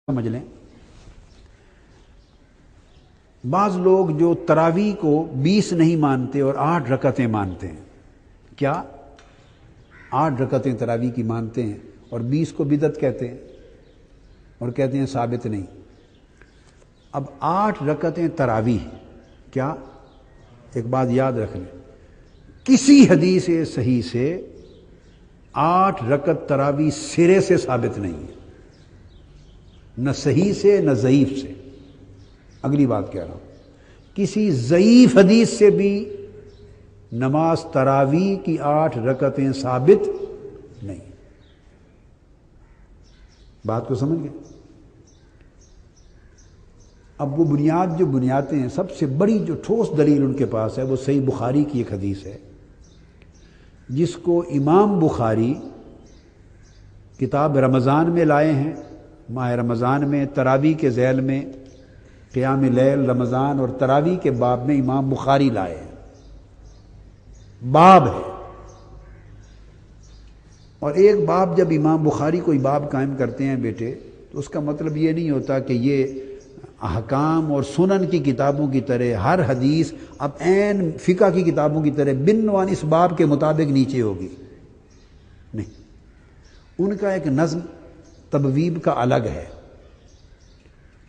سمجھ لیں، بعض لوگ جو تراویح کو 20 نہیں مانتے اور 8 رکعتیں مانتے ہیں، کیا 8 رکعتیں تراویح کی مانتے ہیں اور 20 کو بدعت کہتے ہیں اور کہتے ہیں ثابت نہیں۔ اب 8 رکعتیں تراویح، کیا ایک بات یاد رکھ لیں، کسی حدیث صحیح سے 8 رکعت تراویح سرے سے ثابت نہیں ہے، نہ صحیح سے نہ ضعیف سے۔ اگلی بات کہہ رہا ہوں، کسی ضعیف حدیث سے بھی نماز تراویح کی 8 رکعتیں ثابت نہیں۔ بات کو سمجھ گئے؟ اب وہ بنیاد جو بنیادیں ہیں، سب سے بڑی جو ٹھوس دلیل ان کے پاس ہے وہ صحیح بخاری کی ایک حدیث ہے، جس کو امام بخاری کتاب رمضان میں لائے ہیں، ماہ رمضان میں تراویح کے ذیل میں قیام لیل رمضان اور تراویح کے باب میں امام بخاری لائے ہیں، باب ہے۔ اور ایک باب جب امام بخاری کوئی باب قائم کرتے ہیں بیٹے، تو اس کا مطلب یہ نہیں ہوتا کہ یہ احکام اور سنن کی کتابوں کی طرح ہر حدیث اب عین فقہ کی کتابوں کی طرح بنوان اس باب کے مطابق نیچے ہوگی، نہیں۔ ان کا ایک نظم تبویب کا الگ ہے،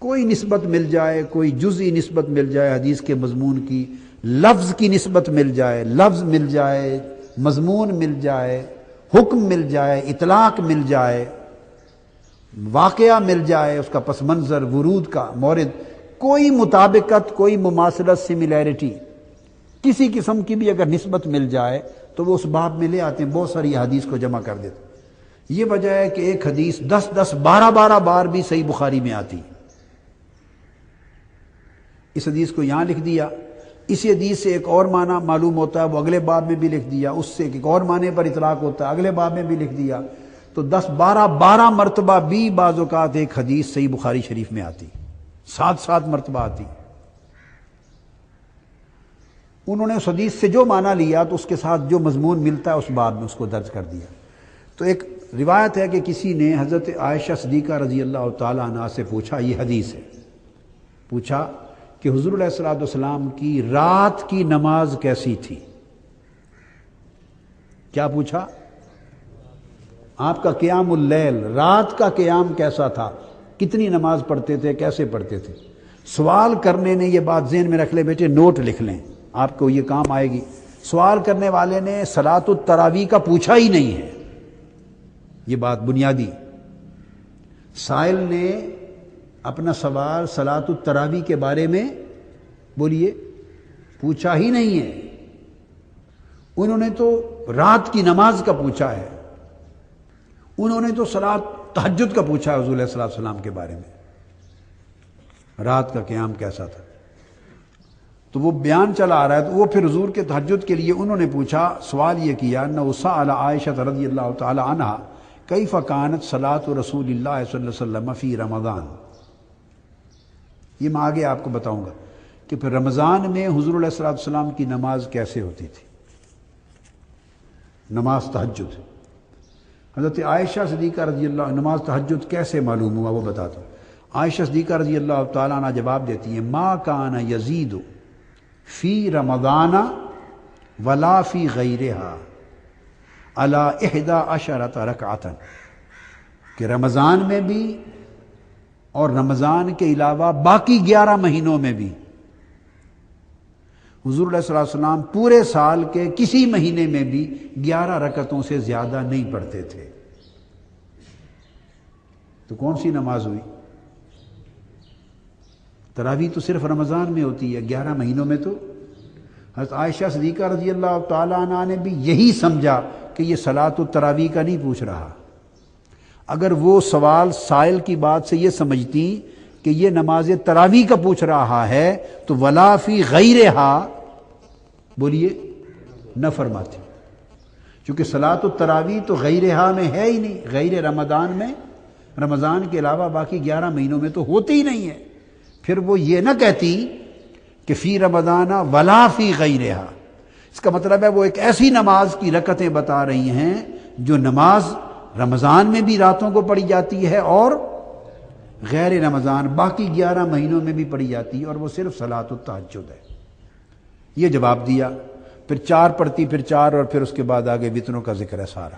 کوئی نسبت مل جائے، کوئی جزئی نسبت مل جائے حدیث کے مضمون کی، لفظ کی نسبت مل جائے، لفظ مل جائے، مضمون مل جائے، حکم مل جائے، اطلاق مل جائے، واقعہ مل جائے، اس کا پس منظر، ورود کا مورد، کوئی مطابقت، کوئی مماثلت، سملیرٹی کسی قسم کی بھی اگر نسبت مل جائے تو وہ اس باب میں لے آتے ہیں، بہت ساری حدیث کو جمع کر دیتے ہیں۔ یہ وجہ ہے کہ ایک حدیث 10 12 بار بھی صحیح بخاری میں آتی، اس حدیث کو یہاں لکھ دیا، اسی حدیث سے ایک اور معنی معلوم ہوتا ہے، وہ اگلے باب میں بھی لکھ دیا، اس سے ایک اور معنی پر اطلاق ہوتا ہے، اگلے باب میں بھی لکھ دیا، تو 12 مرتبہ بھی بعض اوقات ایک حدیث صحیح بخاری شریف میں آتی، 7 مرتبہ آتی۔ انہوں نے اس حدیث سے جو معنی لیا تو اس کے ساتھ جو مضمون ملتا ہے اس باب میں اس کو درج کر دیا۔ تو ایک روایت ہے کہ کسی نے حضرت عائشہ صدیقہ رضی اللہ تعالی عنہا سے پوچھا، یہ حدیث ہے، پوچھا کہ حضور علیہ الصلوۃ والسلام کی رات کی نماز کیسی تھی؟ کیا پوچھا؟ آپ کا قیام اللیل، رات کا قیام کیسا تھا، کتنی نماز پڑھتے تھے، کیسے پڑھتے تھے؟ سوال کرنے نے یہ بات ذہن میں رکھ لیں بیٹے، نوٹ لکھ لیں، آپ کو یہ کام آئے گی۔ سوال کرنے والے نے صلاۃ التراویح کا پوچھا ہی نہیں ہے، یہ بات بنیادی۔ سائل نے اپنا سوال صلاۃ التراویح کے بارے میں بولیے پوچھا ہی نہیں ہے، انہوں نے تو رات کی نماز کا پوچھا ہے، انہوں نے تو صلاۃ تہجد کا پوچھا ہے حضور علیہ الصلوۃ والسلام کے بارے میں، رات کا قیام کیسا تھا۔ تو وہ بیان چلا آ رہا ہے، تو وہ پھر حضور کے تہجد کے لیے انہوں نے پوچھا، سوال یہ کیا، انہ سأل عائشہ رضی اللہ تعالی عنہا کیف کانت صلاۃ رسول اللہ صلی اللہ علیہ وسلم فی رمضان۔ یہ میں آگے آپ کو بتاؤں گا کہ پھر رمضان میں حضور علیہ الصلوۃ والسلام کی نماز کیسے ہوتی تھی، نماز تہجد۔ حضرت عائشہ صدیقہ رضی اللہ عنہ، نماز تہجد کیسے معلوم ہوا وہ بتاتا ہوں۔ عائشہ صدیقہ رضی اللہ تعالیٰ عنہ جواب دیتی ہیں، ما کان یزید فی رمضان ولا فی غیرہا علی 11 رکعۃ، کہ رمضان میں بھی اور رمضان کے علاوہ باقی 11 مہینوں میں بھی حضور علیہ الصلوۃ والسلام پورے سال کے کسی مہینے میں بھی 11 رکعتوں سے زیادہ نہیں پڑھتے تھے۔ تو کون سی نماز ہوئی؟ تراویح تو صرف رمضان میں ہوتی ہے، 11 مہینوں میں تو۔ حضرت عائشہ صدیقہ رضی اللہ تعالی عنہ نے بھی یہی سمجھا کہ یہ صلاۃ التراویح کا نہیں پوچھ رہا۔ اگر وہ سوال سائل کی بات سے یہ سمجھتی کہ یہ نماز تراویح کا پوچھ رہا ہے تو ولا فی غیرہا بولیے نہ فرماتی، چونکہ صلاۃ التراویح تو غیرہا میں ہے ہی نہیں، غیر رمضان میں، رمضان کے علاوہ باقی 11 مہینوں میں تو ہوتی ہی نہیں ہے۔ پھر وہ یہ نہ کہتی کہ فی رمضان ولا فی غیرہا، اس کا مطلب ہے وہ ایک ایسی نماز کی رکعتیں بتا رہی ہیں جو نماز رمضان میں بھی راتوں کو پڑھی جاتی ہے اور غیر رمضان باقی 11 مہینوں میں بھی پڑھی جاتی ہے اور وہ صرف صلاۃ التہجد ہے۔ یہ جواب دیا، پھر 4 پڑھتی، پھر 4، اور پھر اس کے بعد آگے وطروں کا ذکر ہے سارا۔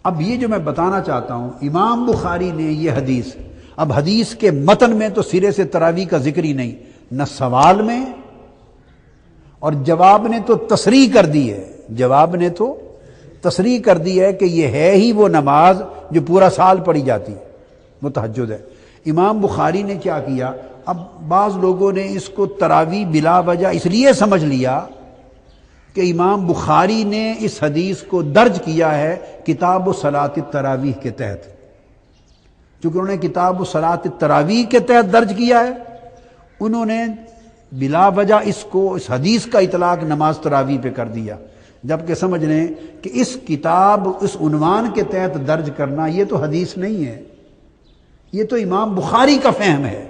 اب یہ جو میں بتانا چاہتا ہوں، امام بخاری نے یہ حدیث، اب حدیث کے متن میں تو سرے سے تراویح کا ذکر ہی نہیں، نہ سوال میں، اور جواب نے تو تصریح کر دی ہے، جواب نے تو تصریح کر دی ہے کہ یہ ہے ہی وہ نماز جو پورا سال پڑھی جاتی، وہ تہجد ہے۔ امام بخاری نے کیا کیا، اب بعض لوگوں نے اس کو تراویح بلا وجہ اس لیے سمجھ لیا کہ امام بخاری نے اس حدیث کو درج کیا ہے کتاب صلاۃ التراویح کے تحت، چونکہ انہوں نے کتاب صلاۃ التراویح کے تحت درج کیا ہے، انہوں نے بلا وجہ اس کو، اس حدیث کا اطلاق نماز تراویح پہ کر دیا، جبکہ سمجھ لیں کہ اس کتاب، اس عنوان کے تحت درج کرنا یہ تو حدیث نہیں ہے، یہ تو امام بخاری کا فہم ہے۔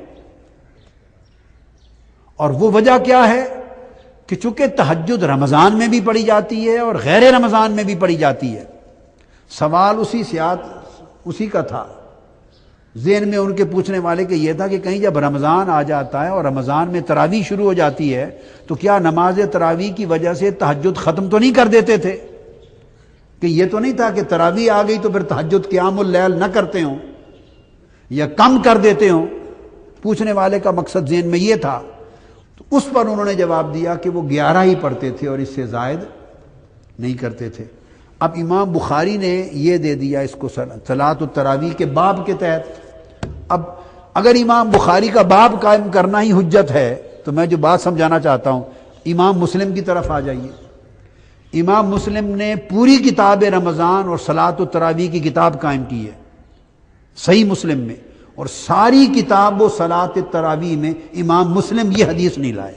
اور وہ وجہ کیا ہے کہ چونکہ تہجد رمضان میں بھی پڑھی جاتی ہے اور غیر رمضان میں بھی پڑھی جاتی ہے، سوال اسی کا تھا ذہن میں ان کے پوچھنے والے کہ یہ تھا کہ کہیں جب رمضان آ جاتا ہے اور رمضان میں تراویح شروع ہو جاتی ہے تو کیا نماز تراویح کی وجہ سے تہجد ختم تو نہیں کر دیتے تھے؟ کہ یہ تو نہیں تھا کہ تراویح آ گئی تو پھر تہجد قیام اللیل نہ کرتے ہوں یا کم کر دیتے ہوں؟ پوچھنے والے کا مقصد ذہن میں یہ تھا، تو اس پر انہوں نے جواب دیا کہ وہ 11 ہی پڑھتے تھے اور اس سے زائد نہیں کرتے تھے۔ اب امام بخاری نے یہ دے دیا اس کو صلاۃ التراویح کے باب کے تحت۔ اب اگر امام بخاری کا باب قائم کرنا ہی حجت ہے تو میں جو بات سمجھانا چاہتا ہوں، امام مسلم کی طرف آ جائیے۔ امام مسلم نے پوری کتاب رمضان اور صلاۃ التراویح کی کتاب قائم کی ہے صحیح مسلم میں، اور ساری کتاب و صلاۃ التراویح میں امام مسلم یہ حدیث نہیں لائے۔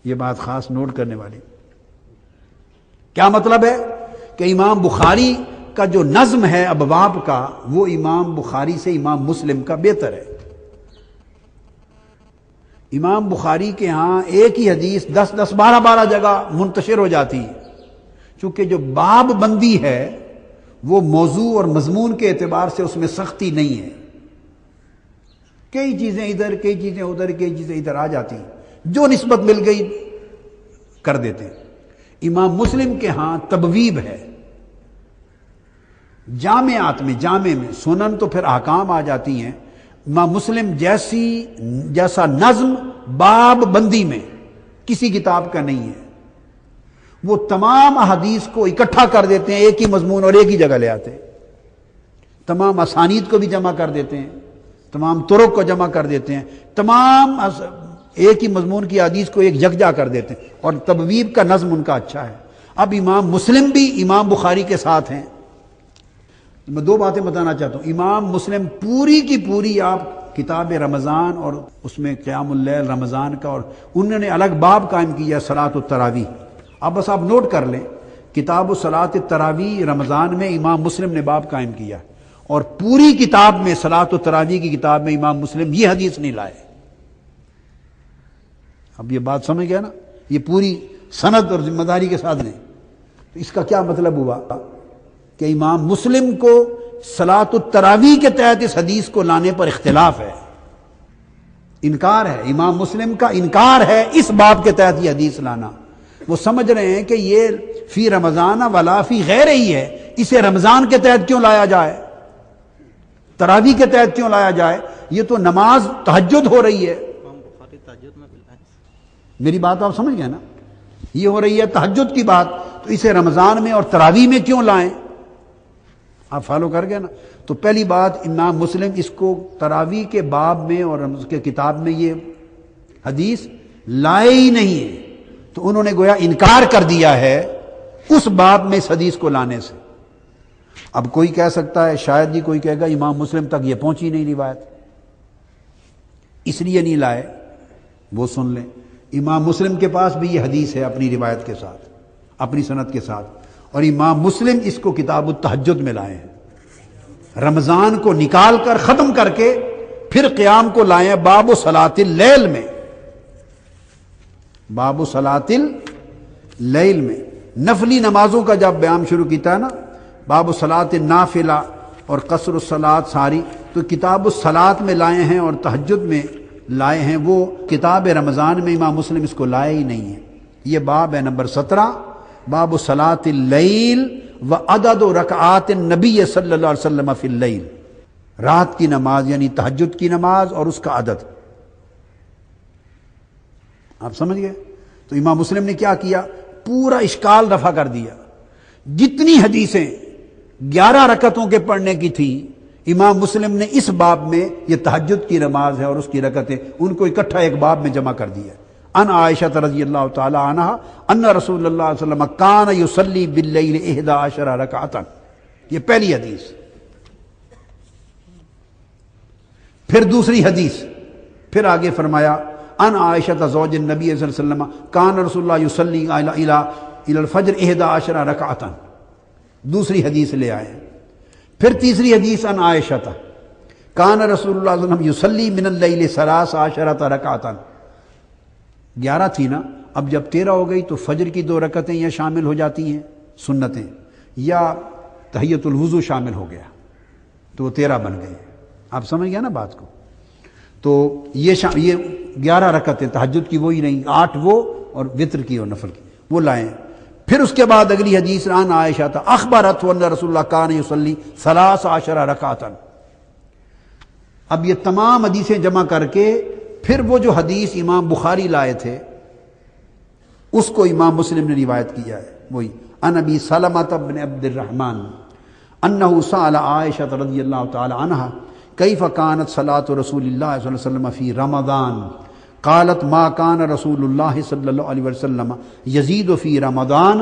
یہ بات خاص نوٹ کرنے والی۔ کیا مطلب ہے کہ امام بخاری کا جو نظم ہے ابواب کا، وہ امام بخاری سے امام مسلم کا بہتر ہے۔ امام بخاری کے ہاں ایک ہی حدیث 10 12 جگہ منتشر ہو جاتی ہے، چونکہ جو باب بندی ہے وہ موضوع اور مضمون کے اعتبار سے اس میں سختی نہیں ہے، کئی چیزیں ادھر، کئی چیزیں ادھر، کئی چیزیں ادھر آ جاتی ہیں، جو نسبت مل گئی کر دیتے ہیں۔ امام مسلم کے ہاں تبویب ہے، جامعات میں، جامع میں، سنن تو پھر احکام آ جاتی ہیں، امام مسلم جیسا نظم باب بندی میں کسی کتاب کا نہیں ہے۔ وہ تمام احادیث کو اکٹھا کر دیتے ہیں، ایک ہی مضمون اور ایک ہی جگہ لے آتے ہیں، تمام اسانید کو بھی جمع کر دیتے ہیں، تمام طرق کو جمع کر دیتے ہیں، تمام ایک ہی مضمون کی حدیث کو ایک یکجا کر دیتے ہیں، اور تبویب کا نظم ان کا اچھا ہے۔ اب امام مسلم بھی امام بخاری کے ساتھ ہیں۔ میں 2 باتیں بتانا چاہتا ہوں۔ امام مسلم پوری کی پوری آپ کتاب رمضان اور اس میں قیام اللیل رمضان کا، اور انہوں نے الگ باب قائم کیا صلاۃ التراویح۔ اب بس آپ نوٹ کر لیں، کتاب صلاۃ التراویح رمضان میں امام مسلم نے باب قائم کیا، اور پوری کتاب میں صلاۃ التراویح کی کتاب میں امام مسلم یہ حدیث نہیں لائے۔ اب یہ بات سمجھ گیا نا، یہ پوری سند اور ذمہ داری کے ساتھ نہیں۔ تو اس کا کیا مطلب ہوا کہ امام مسلم کو صلاۃ التراویح کے تحت اس حدیث کو لانے پر اختلاف ہے، انکار ہے، امام مسلم کا انکار ہے اس باب کے تحت یہ حدیث لانا۔ وہ سمجھ رہے ہیں کہ یہ فی رمضان ولا فی غیر ہی ہے، اسے رمضان کے تحت کیوں لایا جائے، تراویح کے تحت کیوں لایا جائے، یہ تو نماز تہجد ہو رہی ہے۔ میری بات آپ سمجھ گئے نا، یہ ہو رہی ہے تہجد کی بات، تو اسے رمضان میں اور تراویح میں کیوں لائیں؟ آپ فالو کر گئے نا۔ تو پہلی بات، امام مسلم اس کو تراویح کے باب میں اور اس کے کتاب میں یہ حدیث لائے ہی نہیں ہے، تو انہوں نے گویا انکار کر دیا ہے اس باب میں اس حدیث کو لانے سے۔ اب کوئی کہہ سکتا ہے، شاید ہی کوئی کہے گا امام مسلم تک یہ پہنچی نہیں روایت، اس لیے نہیں لائے۔ وہ سن لیں، امام مسلم کے پاس بھی یہ حدیث ہے اپنی روایت کے ساتھ، اپنی سند کے ساتھ، اور امام مسلم اس کو کتاب التہجد میں لائے ہیں، رمضان کو نکال کر ختم کر کے پھر قیام کو لائے ہیں باب صلاۃ اللیل میں، باب صلاۃ اللیل میں، نفلی نمازوں کا جب بیان شروع کیتا ہے نا، باب صلاۃ النافلہ اور قصر الصلاۃ ساری تو کتاب الصلاۃ میں لائے ہیں اور تہجد میں لائے ہیں، وہ کتاب رمضان میں امام مسلم اس کو لائے ہی نہیں ہے۔ یہ باب ہے نمبر 17، باب صلاۃ اللیل و عدد رکعات النبی صلی اللہ علیہ وسلم فی اللیل، رات کی نماز یعنی تہجد کی نماز اور اس کا عدد۔ آپ سمجھ گئے؟ تو امام مسلم نے کیا کیا، پورا اشکال رفع کر دیا۔ جتنی حدیثیں 11 رکعتوں کے پڑھنے کی تھی، امام مسلم نے اس باب میں یہ تہجد کی نماز ہے اور اس کی رکعتیں، ان کو اکٹھا ایک باب میں جمع کر دیا۔ ان عائشہ رضی اللہ تعالی عنہا ان رسول اللہ صلی اللہ علیہ وسلم کان یصلی باللیل 11 رکعۃ، یہ پہلی حدیث۔ پھر دوسری حدیث، پھر آگے فرمایا ان عائشہ زوج النبی صلی اللہ علیہ وسلم کان رسول اللہ یصلی الی الفجر 11 رکعۃ، دوسری حدیث لے آئے۔ پھر تیسری حدیث ان عائشہ کان رسول اللہ صلی اللہ علیہ وسلم یصلی من اللیل 13 رکعۃ، 11 تھی نا، اب جب 13 ہو گئی تو فجر کی 2 رکعتیں یہ شامل ہو جاتی ہیں سنتیں، یا تحیۃ الوضو شامل ہو گیا تو وہ 13 بن گئے۔ آپ سمجھ گیا نا بات کو؟ تو یہ 11 رکعتیں تہجد کی وہی نہیں، 8 وہ اور وطر کی اور نفل کی وہ لائیں۔ پھر اس کے بعد اگلی حدیث عن عائشہ اخبرت ان رسول اللہ کان یصلی 13 رکعۃ۔ اب یہ تمام حدیثیں جمع کر کے پھر وہ جو حدیث امام بخاری لائے تھے اس کو امام مسلم نے روایت کیا ہے، وہی ان ابی سلمہ بن عبد الرحمن انہ سأل عائشہ رضی اللہ تعالی عنہا کیف کانت صلاۃ رسول اللہ صلی اللہ علیہ وسلم فی رمضان قالت ما کان رسول اللہ صلی اللہ علیہ وسلم یزید فی رمضان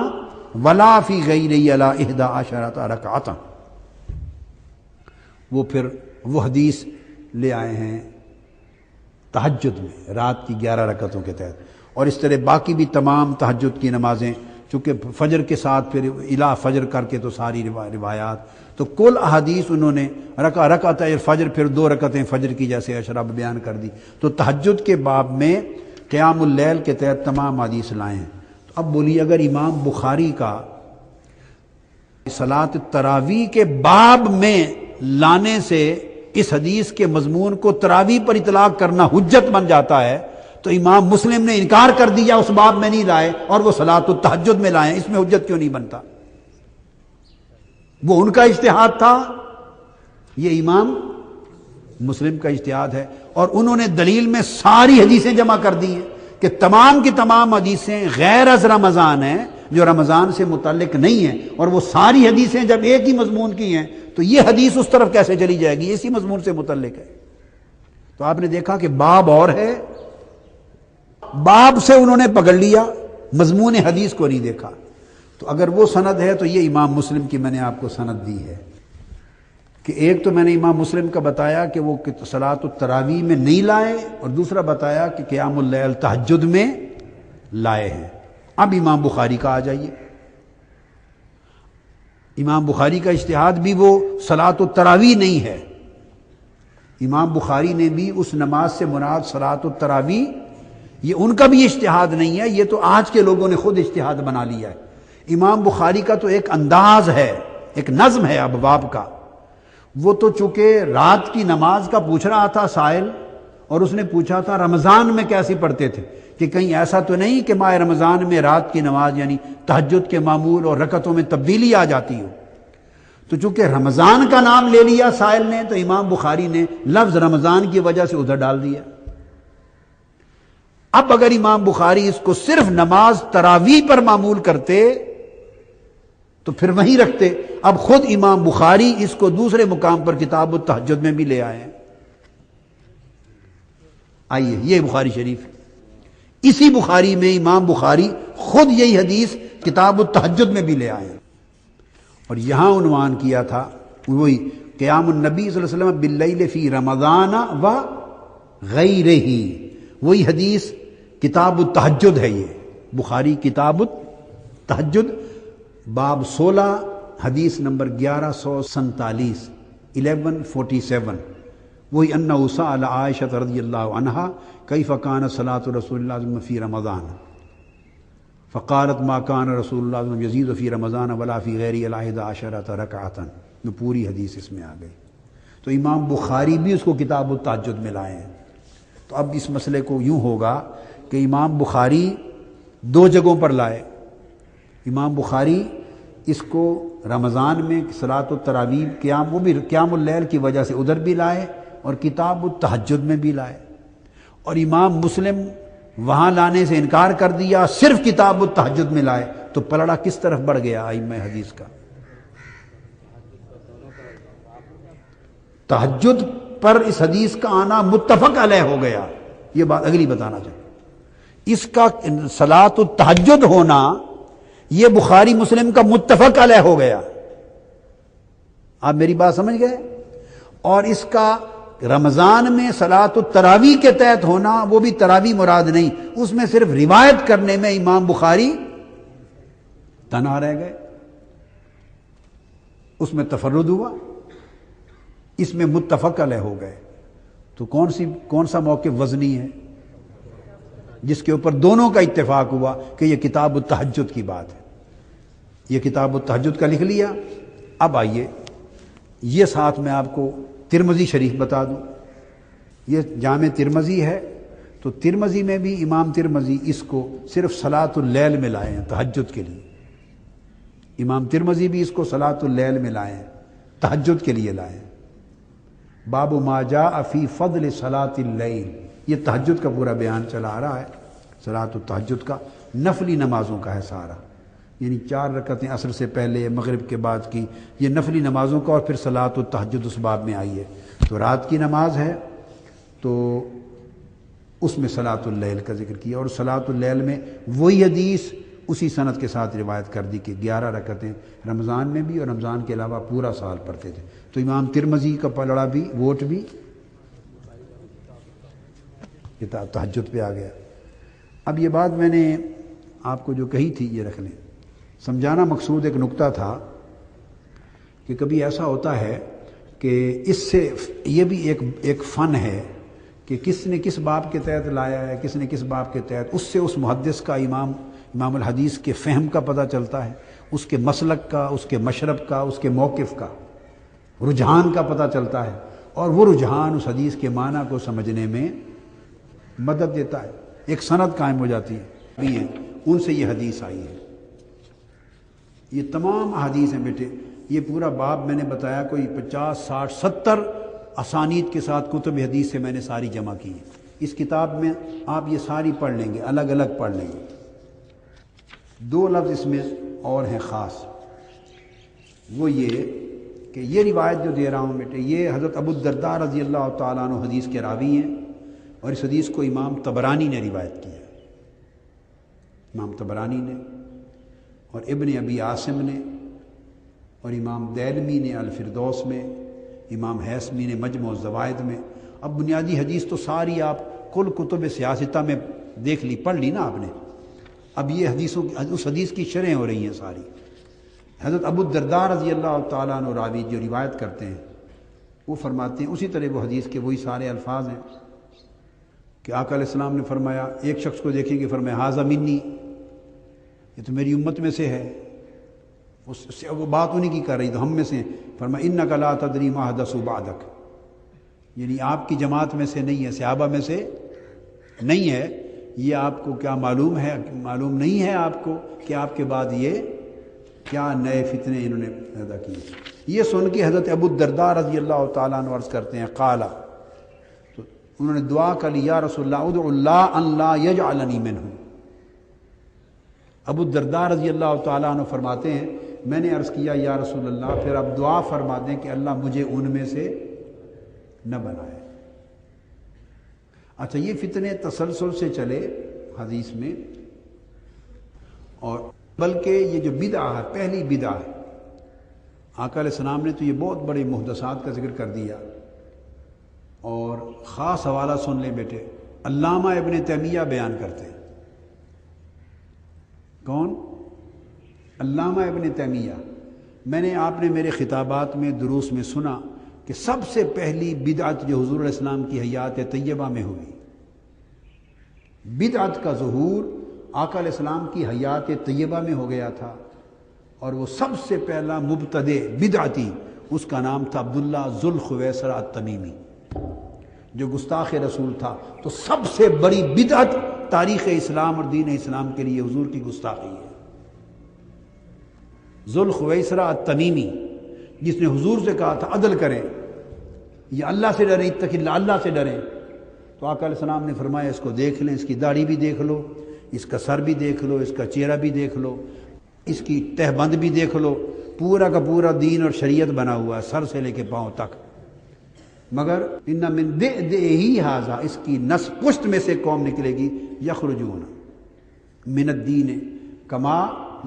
ولا فی غیرہ علی 11 رکعۃ۔ وہ پھر وہ حدیث لے آئے ہیں تہجد میں رات کی 11 رکعتوں کے تحت، اور اس طرح باقی بھی تمام تہجد کی نمازیں، چونکہ فجر کے ساتھ پھر الا فجر کر کے تو ساری روایات، تو کل احادیث انہوں نے رکعت فجر پھر 2 رکعتیں فجر کی جیسے اشرب بیان کر دی۔ تو تہجد کے باب میں قیام اللیل کے تحت تمام حدیث لائے ہیں۔ تو اب بولیے اگر امام بخاری کا صلاۃ التراویح کے باب میں لانے سے اس حدیث کے مضمون کو تراویح پر اطلاق کرنا حجت بن جاتا ہے، تو امام مسلم نے انکار کر دیا، اس باب میں نہیں لائے اور وہ صلاۃ التہجد میں لائے، اس میں حجت کیوں نہیں بنتا؟ وہ ان کا اجتہاد تھا، یہ امام مسلم کا اجتہاد ہے، اور انہوں نے دلیل میں ساری حدیثیں جمع کر دی ہیں کہ تمام کی تمام حدیثیں غیر از رمضان ہیں، جو رمضان سے متعلق نہیں ہیں، اور وہ ساری حدیثیں جب ایک ہی مضمون کی ہیں تو یہ حدیث اس طرف کیسے چلی جائے گی، اسی مضمون سے متعلق ہے۔ تو آپ نے دیکھا کہ باب اور ہے، باب سے انہوں نے پکڑ لیا، مضمون حدیث کو نہیں دیکھا۔ تو اگر وہ سند ہے تو یہ امام مسلم کی میں نے آپ کو سند دی ہے، کہ ایک تو میں نے امام مسلم کا بتایا کہ وہ صلاۃ التراویح میں نہیں لائے، اور دوسرا بتایا کہ قیام اللیل تہجد میں لائے ہیں۔ اب امام بخاری کا آ جائیے، امام بخاری کا اجتہاد بھی وہ صلاۃ التراویح نہیں ہے، امام بخاری نے بھی اس نماز سے مراد صلاۃ التراویح، یہ ان کا بھی اجتہاد نہیں ہے، یہ تو آج کے لوگوں نے خود اجتہاد بنا لیا ہے۔ امام بخاری کا تو ایک انداز ہے، ایک نظم ہے ابواب کا، وہ تو چونکہ رات کی نماز کا پوچھ رہا تھا سائل، اور اس نے پوچھا تھا رمضان میں کیسے پڑھتے تھے، کہ کہیں ایسا تو نہیں کہ ماہ رمضان میں رات کی نماز یعنی تہجد کے معمول اور رکعتوں میں تبدیلی آ جاتی ہو۔ تو چونکہ رمضان کا نام لے لیا سائل نے، تو امام بخاری نے لفظ رمضان کی وجہ سے ادھر ڈال دیا۔ اب اگر امام بخاری اس کو صرف نماز تراویح پر معمول کرتے تو پھر وہیں رکھتے، اب خود امام بخاری اس کو دوسرے مقام پر کتاب التہجد میں بھی لے آئے ہیں۔ آئیے یہ بخاری شریف، اسی بخاری میں امام بخاری خود یہی حدیث کتاب التہجد میں بھی لے آئے ہیں، اور یہاں عنوان کیا تھا وہی قیام النبی صلی اللہ علیہ وسلم باللیل فی رمضان و غیرہ، وہی حدیث کتاب التہجد ہے۔ یہ بخاری کتاب التہجد باب 16 حدیث نمبر 1147 1147، وہی انہ سأل عائشہ رضی اللہ عنہا کیف کان صلاۃ رسول اللہ صلی اللہ علیہ وسلم فی رمضان فقالت ما کان رسول اللہ صلی اللہ علیہ وسلم یزید فی رمضان ولا فی غیرہ علی 11 رکعۃ۔ میں پوری حدیث اس میں آ گئی۔ تو امام بخاری بھی اس کو کتاب التہجد میں لائے ہیں۔ تو اب اس مسئلے کو یوں ہوگا کہ امام بخاری دو جگہوں پر لائے۔ امام بخاری اس کو رمضان میں صلاۃ التراویح قیام، وہ بھی قیام اللیل کی وجہ سے ادھر بھی لائے اور کتاب التہجد میں بھی لائے، اور امام مسلم وہاں لانے سے انکار کر دیا، صرف کتاب التہجد میں لائے۔ تو پلڑا کس طرف بڑھ گیا ائمہ حدیث کا؟ تہجد پر اس حدیث کا آنا متفق علیہ ہو گیا۔ یہ بات اگلی بتانا چاہتا، اس کا صلاۃ التہجد ہونا یہ بخاری مسلم کا متفق علیہ ہو گیا۔ آپ میری بات سمجھ گئے؟ اور اس کا رمضان میں صلاۃ التراویح کے تحت ہونا، وہ بھی تراویح مراد نہیں، اس میں صرف روایت کرنے میں امام بخاری تنہا رہ گئے، اس میں تفرد ہوا، اس میں متفق علیہ ہو گئے۔ تو کون سا موقف وزنی ہے جس کے اوپر دونوں کا اتفاق ہوا کہ یہ کتاب التہجد کی بات ہے؟ یہ کتاب التہجد کا لکھ لیا۔ اب آئیے یہ ساتھ میں آپ کو ترمذی شریف بتا دوں۔ یہ جامع ترمذی ہے، تو ترمذی میں بھی امام ترمذی اس کو صرف صلاۃ اللیل میں لائے ہیں، تہجد کے لیے۔ امام ترمذی بھی اس کو صلاۃ اللیل میں لائے ہیں، تہجد کے لیے لائے ہیں۔ باب ما جاء فی فضل صلاۃ اللیل، یہ تہجد کا پورا بیان چلا آ رہا ہے، صلاۃ التہجد کا، نفلی نمازوں کا ہے سارا، یعنی 4 رکعتیں عصر سے پہلے مغرب کے بعد کی، یہ نفلی نمازوں کا، اور پھر صلاۃ التہجد اس باب میں آئی ہے۔ تو رات کی نماز ہے تو اس میں صلاۃ اللیل کا ذکر کیا، اور صلاۃ اللیل میں وہی حدیث اسی سند کے ساتھ روایت کر دی کہ 11 رکعتیں رمضان میں بھی اور رمضان کے علاوہ پورا سال پڑھتے تھے۔ تو امام ترمذی کا پلڑا بھی، ووٹ بھی کتاب تہجد پہ آ گیا۔ اب یہ بات میں نے آپ کو جو کہی تھی یہ رکھ لیں، سمجھانا مقصود ایک نقطہ تھا کہ کبھی ایسا ہوتا ہے کہ اس سے یہ بھی ایک فن ہے کہ کس نے کس باب کے تحت لایا ہے، کس نے کس باب کے تحت، اس سے اس محدث کا، امام الحدیث کے فہم کا پتہ چلتا ہے، اس کے مسلک کا، اس کے مشرب کا، اس کے موقف کا، رجحان کا پتہ چلتا ہے، اور وہ رجحان اس حدیث کے معنی کو سمجھنے میں مدد دیتا ہے، ایک سند قائم ہو جاتی ہے۔ بھی ہیں ان سے یہ حدیث آئی ہے، یہ تمام حدیث ہیں بیٹے، یہ پورا باب میں نے بتایا کوئی 50 60 70 اسانید کے ساتھ کتب حدیث سے میں نے ساری جمع کی ہیں۔ اس کتاب میں آپ یہ ساری پڑھ لیں گے، الگ الگ پڑھ لیں گے۔ 2 لفظ اس میں اور ہیں خاص، وہ یہ کہ یہ روایت جو دے رہا ہوں بیٹے، یہ حضرت ابو الدرداء رضی اللہ تعالیٰ عنہ حدیث کے راوی ہیں، اور اس حدیث کو امام طبرانی نے روایت کیا ہے، امام طبرانی نے، اور ابن ابی عاصم نے، اور امام دیلمی نے الفردوس میں، امام حیثمی نے مجمع الزوائد میں۔ اب بنیادی حدیث تو ساری آپ کل کتب سیاستہ میں دیکھ لی، پڑھ لی نا آپ نے، اب یہ اس حدیث کی شرح ہو رہی ہیں ساری۔ حضرت ابو الدرداء رضی اللہ تعالیٰ عنہ راوی جو روایت کرتے ہیں، وہ فرماتے ہیں اسی طرح وہ حدیث کے وہی سارے الفاظ ہیں کہ آقا علیہ السلام نے فرمایا، ایک شخص کو دیکھیں گے، فرمایا ھذا منی، یہ تو میری امت میں سے ہے، اس سے وہ بات انہیں کی کر رہی تو ہم میں سے، فرمایا انک لا تدری ما حدث بعدک، یعنی آپ کی جماعت میں سے نہیں ہے، صحابہ میں سے نہیں ہے، یہ آپ کو کیا معلوم ہے، معلوم نہیں ہے آپ کو کہ آپ کے بعد یہ کیا نئے فتنے انہوں نے پیدا کیے۔ یہ سن کے حضرت ابو الدرداء رضی اللہ تعالیٰ عنہ عرض کرتے ہیں، قالا، تو انہوں نے دعا کر لی، یا رسول اللہ ادعو اللہ ان لا یجعلنی منہم۔ ابو الدرداء رضی اللہ تعالیٰ عنہ فرماتے ہیں، میں نے عرض کیا یا رسول اللہ، پھر اب دعا فرما دیں کہ اللہ مجھے ان میں سے نہ بنائے۔ اچھا، یہ فتنے تسلسل سے چلے حدیث میں، اور بلکہ یہ جو بدعہ ہے، پہلی بدعہ ہے، آقا علیہ السلام نے تو یہ بہت بڑے محدثات کا ذکر کر دیا، اور خاص حوالہ سن لیں بیٹے، علامہ ابن تیمیہ بیان کرتے ہیں۔ کون؟ علامہ ابن تیمیہ۔ میں نے، آپ نے میرے خطابات میں، دروس میں سنا کہ سب سے پہلی بدعت جو حضور علیہ السلام کی حیات طیبہ میں ہوئی، بدعت کا ظہور آقا علیہ السلام کی حیات طیبہ میں ہو گیا تھا، اور وہ سب سے پہلا مبتدع بدعتی اس کا نام تھا عبداللہ ذوالخویسرہ التمیمی، جو گستاخ رسول تھا۔ تو سب سے بڑی بدعت تاریخ اسلام اور دین اسلام کے لیے حضور کی گستاخی ہے۔ ذوالخویسرہ التمیمی، جس نے حضور سے کہا تھا عدل کریں، یہ اللہ سے ڈریں، اتق اللہ، اللہ سے ڈریں، تو آقا علیہ السلام نے فرمایا اس کو دیکھ لیں، اس کی داڑھی بھی دیکھ لو، اس کا سر بھی دیکھ لو، اس کا چہرہ بھی دیکھ لو، اس کی تہبند بھی دیکھ لو، پورا کا پورا دین اور شریعت بنا ہوا ہے سر سے لے کے پاؤں تک، مگر ان من دئدئہ ھذا، اس کی نس پشت میں سے قوم نکلے گی، یخرجون من الدین کما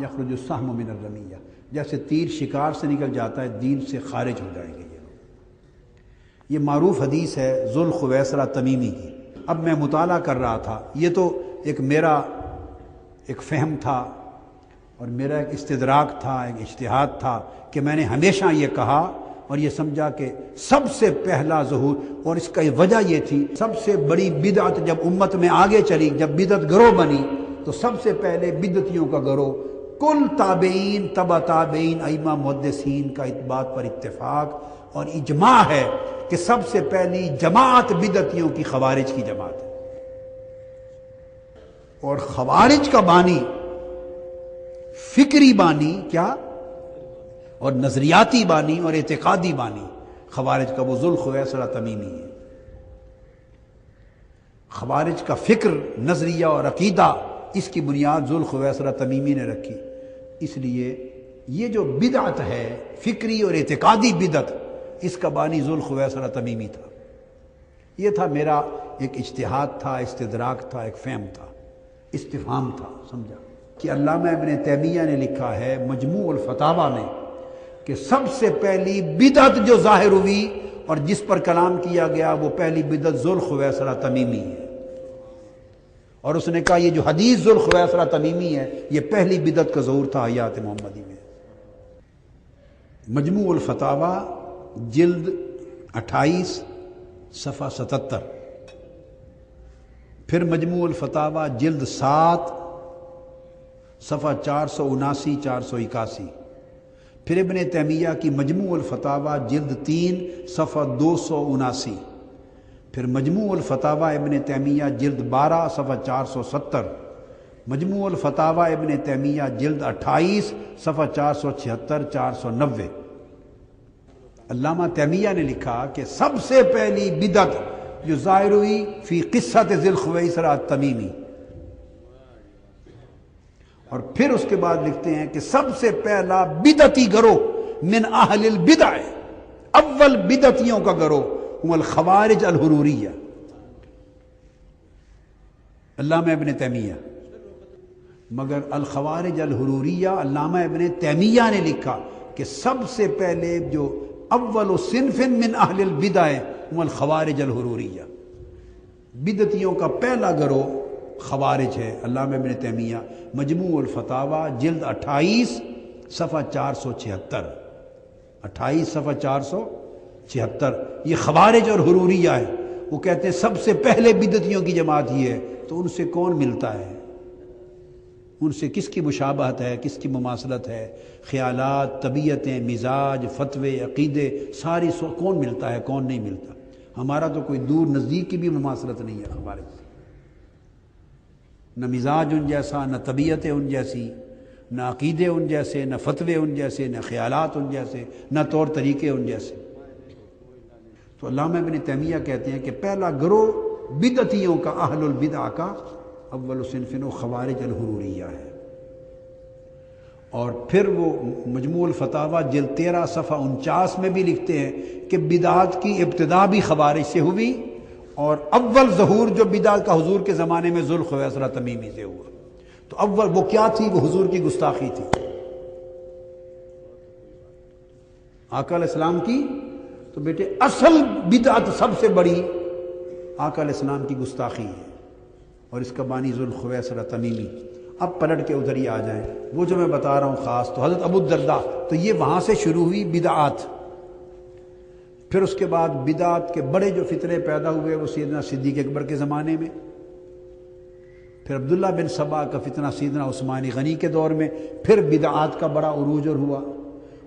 یخرج السہم من الرمیہ، جیسے تیر شکار سے نکل جاتا ہے دین سے خارج ہو جائیں گے یہ لوگ۔ یہ معروف حدیث ہے ذوالخویسرہ تمیمی کی۔ اب میں مطالعہ کر رہا تھا، یہ تو میرا ایک فہم تھا اور میرا ایک استدراک تھا، ایک اجتہاد تھا کہ میں نے ہمیشہ یہ کہا اور یہ سمجھا کہ سب سے پہلا ظہور، اور اس کا وجہ یہ تھی، سب سے بڑی بدعت جب امت میں آگے چلی، جب بدعت گروہ بنی، تو سب سے پہلے بدعتیوں کا گروہ، کل تابعین، تبع تابعین، ائمہ محدثین کا اس بات پر اتفاق اور اجماع ہے کہ سب سے پہلی جماعت بدعتیوں کی خوارج کی جماعت ہے۔ اور خوارج کا بانی، فکری بانی کیا، اور نظریاتی بانی اور اعتقادی بانی خوارج کا وہ ذوالخویسرہ تمیمی ہے۔ خوارج کا فکر، نظریہ اور عقیدہ، اس کی بنیاد ذوالخویسرہ تمیمی نے رکھی۔ اس لیے یہ جو بدعت ہے، فکری اور اعتقادی بدعت، اس کا بانی ذوالخویسرہ تمیمی تھا۔ یہ تھا میرا ایک اجتہاد تھا، استدراک تھا، ایک فہم تھا، استفہام تھا، سمجھا کہ علامہ ابن تیمیہ نے لکھا ہے مجموع الفتاوی میں کہ سب سے پہلی بدعت جو ظاہر ہوئی اور جس پر کلام کیا گیا، وہ پہلی بدعت ذوالخویسرہ تمیمی ہے۔ اور اس نے کہا یہ جو حدیث ذوالخویسرہ تمیمی ہے، یہ پہلی بدعت کا ظہور تھا حیات محمدی میں۔ مجموع الفتاوی جلد 28 صفحہ 77، پھر مجموع الفتاوی جلد 7 صفحہ 479 481، پھر ابن تیمیہ کی مجموع الفتاوی جلد 3 صفحہ 279، پھر مجموع الفتاوی ابن تیمیہ جلد 12 صفحہ 470، مجموع الفتاوی ابن تیمیہ جلد 28 صفحہ 476 490۔ علامہ تیمیہ نے لکھا کہ سب سے پہلی بدعت جو ظاہر ہوئی فی قصۃ ذوالخویسرہ التمیمی، اور پھر اس کے بعد لکھتے ہیں کہ سب سے پہلا بدعتی گروہ من اہل البدع، اول بدعتیوں کا گروہ ہم الخوارج الحروریہ۔ علامہ ابن تیمیہ، مگر الخوارج الحروریہ علامہ ابن تیمیہ نے لکھا کہ سب سے پہلے جو اول صنف من اہل البدع ہم الخوارج الحروریہ، بدعتیوں کا پہلا گروہ خوارج ہے۔ علامہ ابن تیمیہ مجموع الفتاوی جلد 28 صفحہ 476، 28 صفحہ 476، یہ خوارج اور حروریہ ہے۔ وہ کہتے ہیں سب سے پہلے بدعتیوں کی جماعت یہ ہے، تو ان سے کون ملتا ہے؟ ان سے کس کی مشابہت ہے، کس کی مماثلت ہے؟ خیالات، طبیعتیں، مزاج، فتوے، عقیدے، ساری کون ملتا ہے، کون نہیں ملتا؟ ہمارا تو کوئی دور نزدیک کی بھی مماثلت نہیں ہے خوارج سے، نہ مزاج ان جیسا، نہ طبیعتیں ان جیسی، نہ عقیدے ان جیسے، نہ فتوے ان جیسے، نہ خیالات ان جیسے، نہ طور طریقے ان جیسے۔ تو علامہ ابن تیمیہ کہتے ہیں کہ پہلا گروہ بدعتیوں کا، اہل البدع کا، اول صنف خوارج الحروریہ ہے۔ اور پھر وہ مجموع الفتاوی جلد 13 صفحہ 49 میں بھی لکھتے ہیں کہ بدعات کی ابتدا بھی خوارج سے ہوئی، اور اول ظہور جو بدعت کا حضور کے زمانے میں ذوالخویسرہ تمیمی سے ہوا۔ تو اول وہ کیا تھی؟ وہ حضور کی گستاخی تھی، آقا علیہ السلام کی۔ تو بیٹے اصل بدعت سب سے بڑی آقا علیہ السلام کی گستاخی ہے، اور اس کا بانی ذوالخویسرہ تمیمی۔ اب پلٹ کے ادھر ہی آ جائیں، وہ جو میں بتا رہا ہوں خاص، تو حضرت ابو الدرداء، تو یہ وہاں سے شروع ہوئی بدعات۔ پھر اس کے بعد بدعات کے بڑے جو فتنے پیدا ہوئے وہ سیدنا صدیق اکبر کے زمانے میں، پھر عبداللہ بن سبا کا فتنہ سیدنا عثمان غنی کے دور میں، پھر بدعات کا بڑا عروج اور ہوا،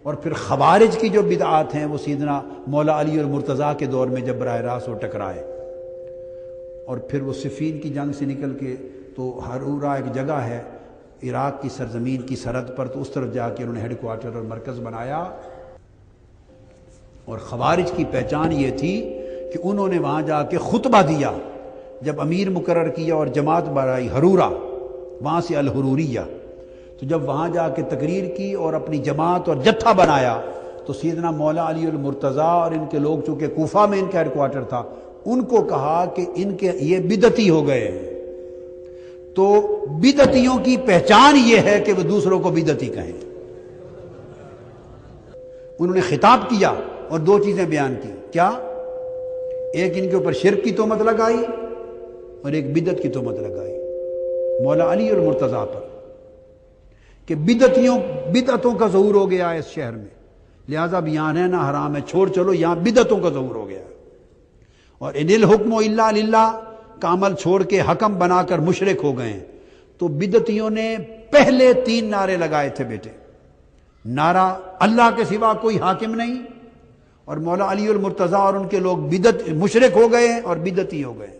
اور پھر خوارج کی جو بدعات ہیں وہ سیدنا مولا علی اور مرتضیٰ کے دور میں جب براہ راست وہ ٹکرائے، اور پھر وہ صفین کی جنگ سے نکل کے تو ہرورا ایک جگہ ہے عراق کی سرزمین کی سرحد پر، تو اس طرف جا کے انہوں نے ہیڈ کوارٹر اور مرکز بنایا۔ اور خوارج کی پہچان یہ تھی کہ انہوں نے وہاں جا کے خطبہ دیا، جب امیر مقرر کیا اور جماعت بنائی ہرورا، وہاں سے الحروریہ، تو جب وہاں جا کے تقریر کی اور اپنی جماعت اور جتھا بنایا، تو سیدنا مولا علی المرتضیٰ اور ان کے لوگ، چونکہ کوفہ میں ان کا ہیڈ کوارٹر تھا، ان کو کہا کہ ان کے یہ بدعتی ہو گئے ہیں۔ تو بدعتیوں کی پہچان یہ ہے کہ وہ دوسروں کو بدعتی کہیں۔ انہوں نے خطاب کیا اور دو چیزیں بیان کی، کیا؟ ایک ان کے اوپر شرک کی تہمت لگائی اور ایک بدعت کی تہمت لگائی مولا علی اور مرتضیٰ پر، کہ بدعتوں کا ظہور ہو گیا ہے اس شہر میں، لہذا اب یہاں رہنا حرام ہے، چھوڑ چلو، یہاں بدعتوں کا ظہور ہو گیا ہے۔ اور ان الحکم الا للہ کا عمل چھوڑ کے حکم بنا کر مشرک ہو گئے ہیں۔ تو بدعتیوں نے پہلے 3 نعرے لگائے تھے بیٹے، نعرہ اللہ کے سوا کوئی حاکم نہیں، اور مولا علی المرتضیٰ اور ان کے لوگ مشرک ہو گئے اور بدعتی ہو گئے۔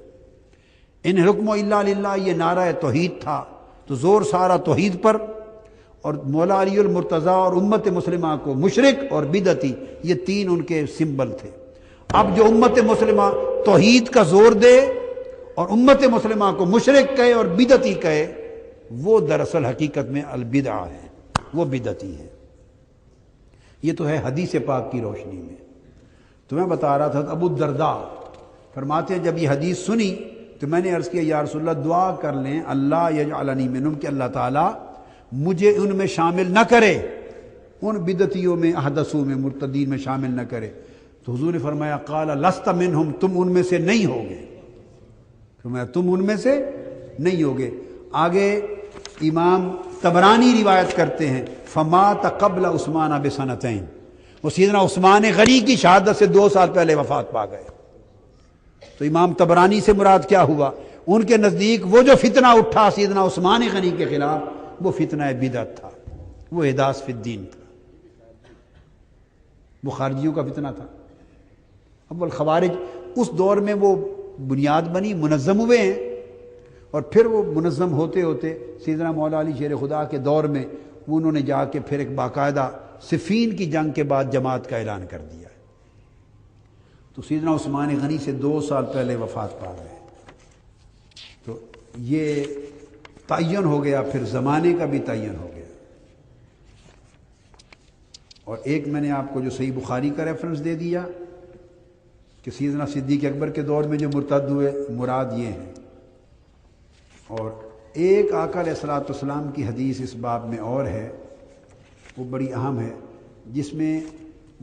ان حکم الا للہ یہ نعرہ توحید تھا، تو زور سارا توحید پر، اور مولا علی المرتضیٰ اور امت مسلمہ کو مشرک اور بدعتی، یہ 3 ان کے سمبل تھے۔ اب جو امت مسلمہ توحید کا زور دے اور امت مسلمہ کو مشرک کہے اور بدعتی کہے، وہ دراصل حقیقت میں البدعہ ہے، وہ بدعتی ہے۔ یہ تو ہے حدیث پاک کی روشنی میں۔ تو میں بتا رہا تھا، ابو الدرداء فرماتے ہیں جب یہ حدیث سنی تو میں نے عرض کیا یا رسول اللہ دعا کر لیں اللہ یجعلنی منہم، کہ اللہ تعالیٰ مجھے ان میں شامل نہ کرے، ان بدعتیوں میں، احدثوں میں، مرتدین میں شامل نہ کرے۔ تو حضور نے فرمایا قال لست منہم، تم ان میں سے نہیں ہوگے، فرمایا تم ان میں سے نہیں ہوگے۔ آگے امام طبرانی روایت کرتے ہیں فمات قبل عثمان بسنتین، وہ سیدنا عثمان غنی کی شہادت سے 2 سال پہلے وفات پا گئے۔ تو امام طبرانی سے مراد کیا ہوا؟ ان کے نزدیک وہ جو فتنہ اٹھا سیدنا عثمان غنی کے خلاف، وہ فتنہ بدعت تھا، وہ احداث فی الدین تھا، وہ خارجیوں کا فتنہ تھا۔ اول خوارج اس دور میں وہ بنیاد بنی، منظم ہوئے ہیں، اور پھر وہ منظم ہوتے ہوتے سیدنا مولا علی شیر خدا کے دور میں انہوں نے جا کے پھر ایک باقاعدہ صفین کی جنگ کے بعد جماعت کا اعلان کر دیا ہے۔ تو سیدنا عثمان غنی سے 2 سال پہلے وفات پا گئے، تو یہ تعین ہو گیا، پھر زمانے کا بھی تعین ہو گیا۔ اور ایک میں نے آپ کو جو صحیح بخاری کا ریفرنس دے دیا کہ سیدنا صدیق اکبر کے دور میں جو مرتد ہوئے، مراد یہ ہیں۔ اور ایک آقا علیہ الصلوۃ والسلام کی حدیث اس باب میں اور ہے، وہ بڑی اہم ہے، جس میں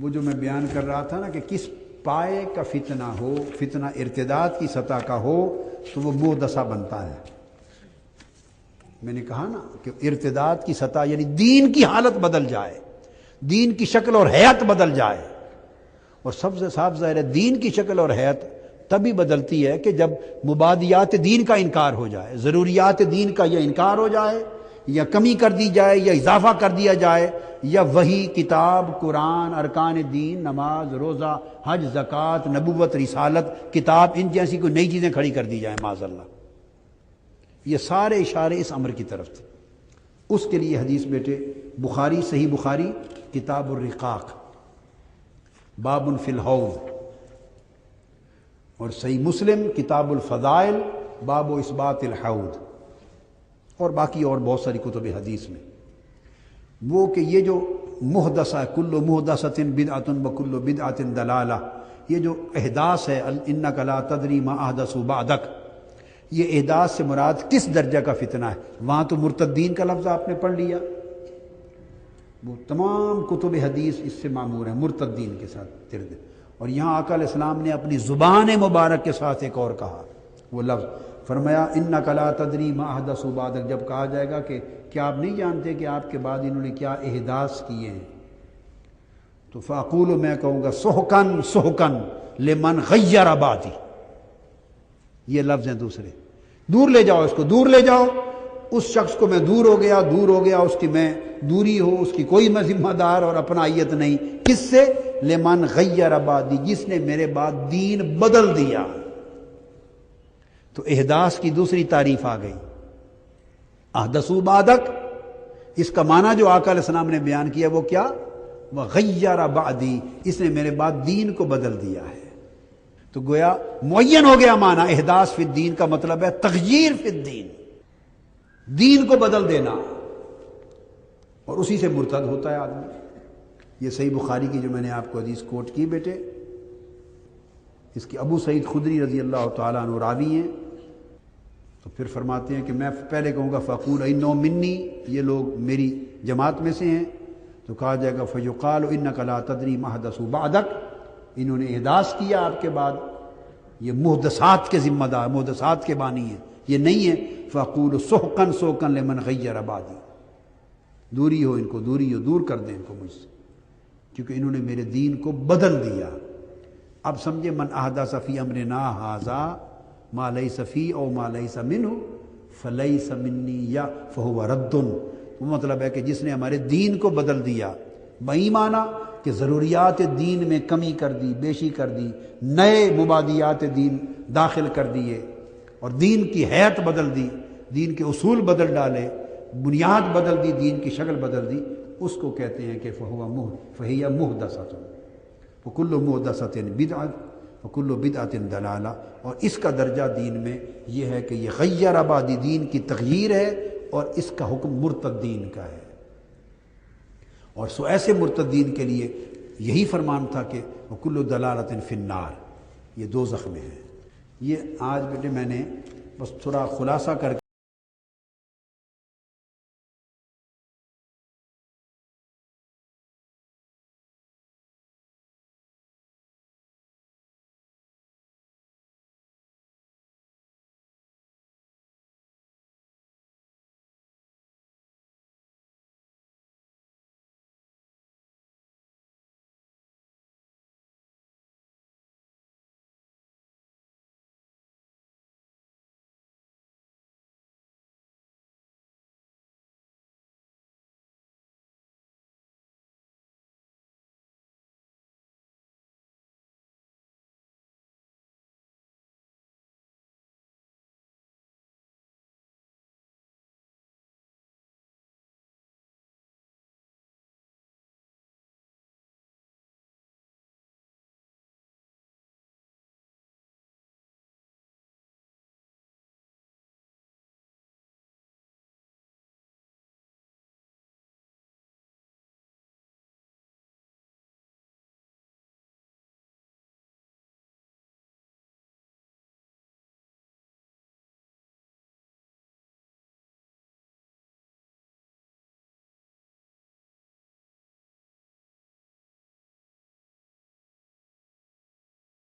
وہ جو میں بیان کر رہا تھا نا کہ کس پائے کا فتنہ ہو، فتنہ ارتداد کی سطح کا ہو تو وہ محدثہ بنتا ہے۔ میں نے کہا نا کہ ارتداد کی سطح یعنی دین کی حالت بدل جائے، دین کی شکل اور حیت بدل جائے، اور سب سے صاف ظاہر ہے دین کی شکل اور حیت تبھی بدلتی ہے کہ جب مبادیات دین کا انکار ہو جائے، ضروریات دین کا یا انکار ہو جائے، یا کمی کر دی جائے، یا اضافہ کر دیا جائے، یا وحی، کتاب، قرآن، ارکان دین، نماز، روزہ، حج، زکوٰۃ، نبوت، رسالت، کتاب، ان جیسی کوئی نئی چیزیں کھڑی کر دی جائیں معاذ اللہ۔ یہ سارے اشارے اس امر کی طرف تھے۔ اس کے لیے حدیث بیٹے بخاری، صحیح بخاری کتاب الرقاق باب فی الحوض، اور صحیح مسلم کتاب الفضائل باب و اثبات الحوض، اور باقی اور بہت ساری کتب حدیث میں وہ کہ یہ جو محدثہ، کل محدثۃ بدعۃ وکل بدعۃ ضلالہ، یہ جو احداث ہے انک لا تدری ما احدثوا بعدک، یہ احداث سے مراد کس درجہ کا فتنہ ہے؟ وہاں تو مرتدین کا لفظ آپ نے پڑھ لیا، وہ تمام کتب حدیث اس سے معمور ہیں مرتدین کے ساتھ تردد، اور یہاں آقا علیہ السلام نے اپنی زبان مبارک کے ساتھ ایک اور کہا، وہ لفظ فرمایا انک لا تدری ما احدثوا بعدک، جب کہا جائے گا کہ کیا آپ نہیں جانتے کہ آپ کے بعد انہوں نے کیا احداث کیے ہیں، تو فاقول، میں کہوں گا سحقن سحقن لمن غیر بعدی، یہ لفظ ہیں دوسرے، دور لے جاؤ اس کو، دور لے جاؤ اس شخص کو، میں دور ہو گیا اس کی میں دوری ہو، اس کی کوئی میں ذمہ دار اور اپنائیت نہیں. کس سے؟ لمن غیر بعدی، جس نے میرے بعد دین بدل دیا. تو احداث کی دوسری تعریف آ گئی. احدثوا بعدک، اس کا معنی جو آقا علیہ السلام نے بیان کیا وہ کیا؟ وغیر بعدی، اس نے میرے بعد دین کو بدل دیا ہے. تو گویا معین ہو گیا معنی. احداث فی الدین کا مطلب ہے تغییر فی الدین، دین کو بدل دینا، اور اسی سے مرتد ہوتا ہے آدمی. یہ صحیح بخاری کی جو میں نے آپ کو حدیث کوٹ کی بیٹے، اس کی ابو سعید خدری رضی اللہ تعالیٰ عنہ راوی ہیں. تو پھر فرماتے ہیں کہ میں پہلے کہوں گا فقول انہ منی، یہ لوگ میری جماعت میں سے ہیں. تو کہا جائے گا فیقال انک لا تدری ما احدثوا بعدک، انہوں نے احداث کیا آپ کے بعد، یہ محدثات کے ذمہ دار، محدثات کے بانی ہیں، یہ نہیں ہے. فقول سحقا سوقا لمن غیر بعدی، دوری ہو ان کو، دوری ہو، دور کر دیں ان کو مجھ سے، کیونکہ انہوں نے میرے دین کو بدل دیا. اب سمجھے من احدث فی امرنا ھذا ما لیس فی او ما لیس منہ فلیس منی یا فہو رد. وہ مطلب ہے کہ جس نے ہمارے دین کو بدل دیا، بئی معنی کہ ضروریات دین میں کمی کر دی، بیشی کر دی، نئے مبادیات دین داخل کر دیے، اور دین کی حیت بدل دی، دین کے اصول بدل ڈالے، بنیاد بدل دی، دین کی شکل بدل دی، اس کو کہتے ہیں کہ فہی محدثۃ، وکل محدثۃ بدعۃ وکل بدعۃ ضلالہ. اور اس کا درجہ دین میں یہ ہے کہ یہ غیر آبادی، دین کی تغییر ہے، اور اس کا حکم مرتدین کا ہے. اور سو ایسے مرتدین کے لیے یہی فرمان تھا کہ وکل ضلالۃ فی النار، یہ دوزخ میں ہے. یہ آج بیٹے میں نے بس تھوڑا خلاصہ کر